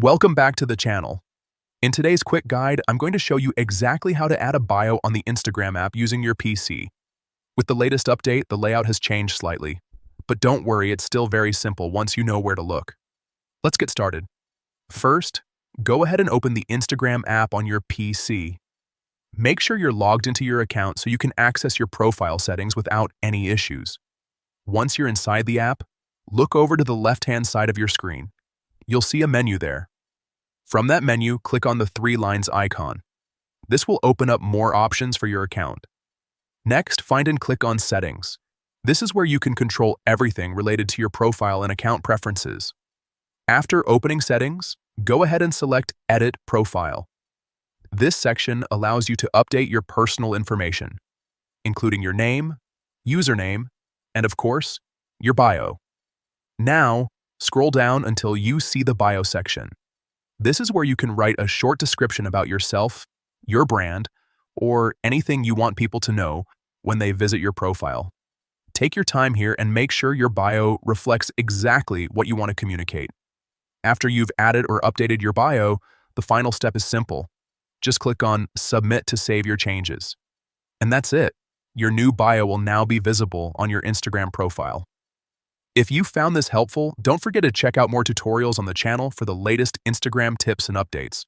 Welcome back to the channel. In today's quick guide, I'm going to show you exactly how to add a bio on the Instagram app using your PC. With the latest update, the layout has changed slightly. But don't worry, it's still very simple once you know where to look. Let's get started. First, go ahead and open the Instagram app on your PC. Make sure you're logged into your account so you can access your profile settings without any issues. Once you're inside the app, look over to the left-hand side of your screen. You'll see a menu there. From that menu, click on the 3 lines icon. This will open up more options for your account. Next, find and click on Settings. This is where you can control everything related to your profile and account preferences. After opening Settings, go ahead and select Edit Profile. This section allows you to update your personal information, including your name, username, and of course, your bio. Now, scroll down until you see the bio section. This is where you can write a short description about yourself, your brand, or anything you want people to know when they visit your profile. Take your time here and make sure your bio reflects exactly what you want to communicate. After you've added or updated your bio, the final step is simple. Just click on Submit to save your changes. And that's it. Your new bio will now be visible on your Instagram profile. If you found this helpful, don't forget to check out more tutorials on the channel for the latest Instagram tips and updates.